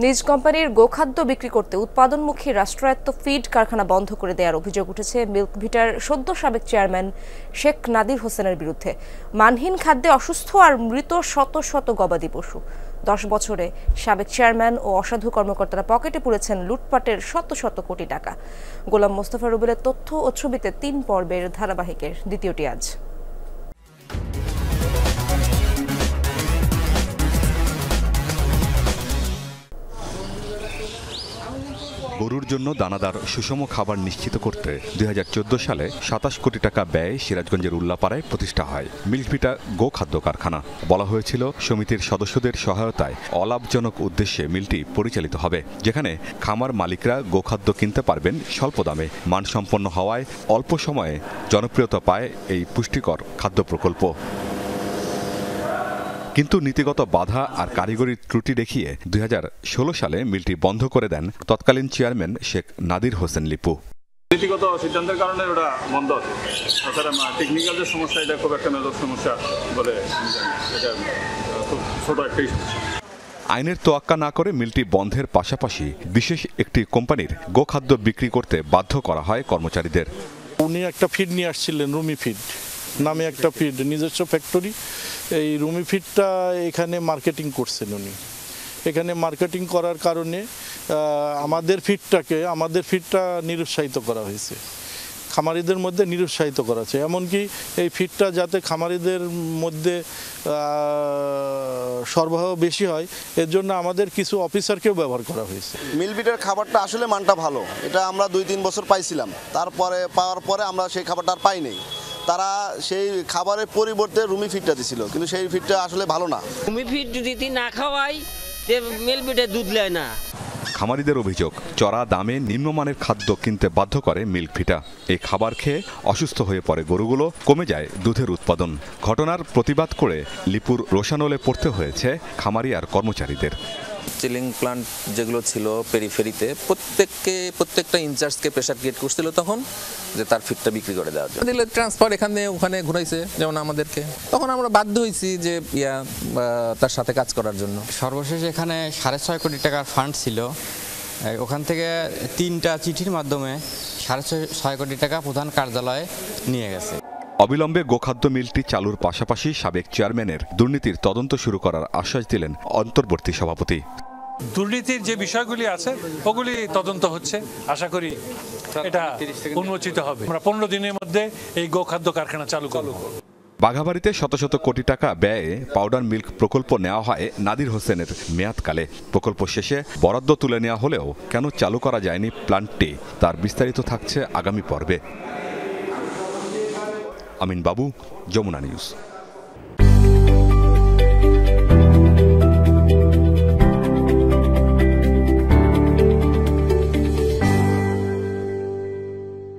নিজ কোম্পানির গোখাদ্য বিক্রি করতে উৎপাদনমুখী রাষ্ট্রায়ত্ত ফিড কারখানা বন্ধ করে দেওয়ার অভিযোগ উঠেছে মিল্ক ভিটার সদ্য সাবেক চেয়ারম্যান শেখ নাদির হোসেনের বিরুদ্ধে। মানহীন খাদ্যে অসুস্থ আর মৃত শত শত গবাদি পশু। 10 বছরে সাবেক চেয়ারম্যান ও অসাধু কর্মকর্তারা পকেটে পুরেছেন লুটপাটের শত শত কোটি টাকা। গোলাম মোস্তফা রুবেলের তথ্য ও ছবিতে 3 পর্বের ধারাবাহিকের দ্বিতীয়টি আজ। গরুর জন্য দানাদার সুষম খাবার নিশ্চিত করতে 2014 সালে 27 কোটি টাকা ব্যয়ে সিরাজগঞ্জের উল্লাপাড়ায় প্রতিষ্ঠা হয় মিল্কভিটা গোখাদ্য কারখানা। বলা হয়েছিল সমিতির সদস্যদের সহায়তায় অলাভজনক উদ্দেশ্যে মিলটি পরিচালিত হবে, যেখানে খামার মালিকরা গোখাদ্য কিনতে পারবেন স্বল্প দামে। মানসম্পন্ন হওয়ায় অল্প সময়ে জনপ্রিয়তা পায় এই পুষ্টিকর খাদ্য প্রকল্প। কিন্তু নীতিগত বাধা আর কারিগরি ত্রুটি দেখিয়ে 2016 সালে মিলটি বন্ধ করে দেন তৎকালীন চেয়ারম্যান শেখ নাদির হোসেন লিপু। নীতিগত সিদ্ধান্তের কারণে ওটা বন্ধ আছে। তাছাড়া টেকনিক্যাল যে সমস্যা, এটা খুব একটা মেজর সমস্যা বলে এটা খুব ছোট একটাই সমস্যা। আইনের তোয়াক্কা না করে মিলটি বন্ধের পাশাপাশি বিশেষ একটি কোম্পানির গোখাদ্য বিক্রি করতে বাধ্য করা হয় কর্মচারীদের। উনি একটা ফিড নিয়ে আসছিলেন, রুমি ফিড নামে একটা ফিড, নিজস্ব ফ্যাক্টরি। এই রুমি ফিডটা এখানে মার্কেটিং করছেন উনি। এখানে মার্কেটিং করার কারণে আমাদের ফিডটা নিরুৎসাহিত করা হয়েছে, খামারিদের মধ্যে নিরুৎসাহিত করা হয়েছে। এমনকি এই ফিডটা যাতে খামারিদের মধ্যে সরবরাহ বেশি হয়, এর জন্য আমাদের কিছু অফিসারকেও ব্যবহার করা হয়েছে। মিলভিটার খাবারটা আসলে মানটা ভালো, এটা আমরা 2-3 বছর পাইছিলাম। তারপরে পাওয়ার পরে আমরা সেই খাবারটা আর পাই নাই। তারা সেই খাবারের পরিবর্তে রুমি ফিডটা দিছিল, কিন্তু সেই ফিডটা আসলে ভালো না। রুমি ফিড যদি না খাওয়াই মিলভিটা দুধ নেয় না। খামারিদের অভিযোগ, চড়া দামে নিম্নমানের খাদ্য কিনতে বাধ্য করে মিল্কভিটা। এই খাবার খেয়ে অসুস্থ হয়ে পড়ে গরুগুলো, কমে যায় দুধের উৎপাদন। ঘটনার প্রতিবাদ করে লিপুর রোশানলে পড়তে হয়েছে খামারি আর কর্মচারীদের। চিলিং প্লান্ট যেগুলো ছিল পেরিফেরিতে, প্রত্যেকটা ইনচার্জকে প্রেশার ক্রিয়েট করছিল তখন যে তার ফিডটা বিক্রি করে দেওয়ার জন্য। দিলে ট্রান্সফার এখানে ওখানে ঘুরাইছে, যেমন আমাদেরকে। তখন আমরা বাধ্য হয়েছি যে তার সাথে কাজ করার জন্য। সর্বশেষ এখানে 6.5 কোটি টাকার ফান্ড ছিল। ওখান থেকে 3টা চিঠির মাধ্যমে 6.5 কোটি টাকা প্রধান কার্যালয়ে নিয়ে গেছে। অবিলম্বে গোখাদ্য মিলটি চালুর পাশাপাশি সাবেক চেয়ারম্যানের দুর্নীতির তদন্ত শুরু করার আশ্বাস দিলেন অন্তর্বর্তী সভাপতি। দুর্নীতির যে বিষয়গুলি আছে ওগুলি তদন্ত হচ্ছে, আশা করি এটা উন্মোচিত হবে। আমরা 15 দিনের মধ্যে এই গোখাদ্য কারখানা চালু করব। বাঘাবাড়িতে শত শত কোটি টাকা ব্যয়ে পাউডার মিল্ক প্রকল্প নেওয়া হয় নাদির হোসেনের মেয়াদকালে। প্রকল্প শেষে বরাদ্দ তুলে নেওয়া হলেও কেন চালু করা যায়নি প্ল্যান্টটি, তার বিস্তারিত থাকছে আগামী পর্বে। আমিন বাবু, যমুনা নিউজ।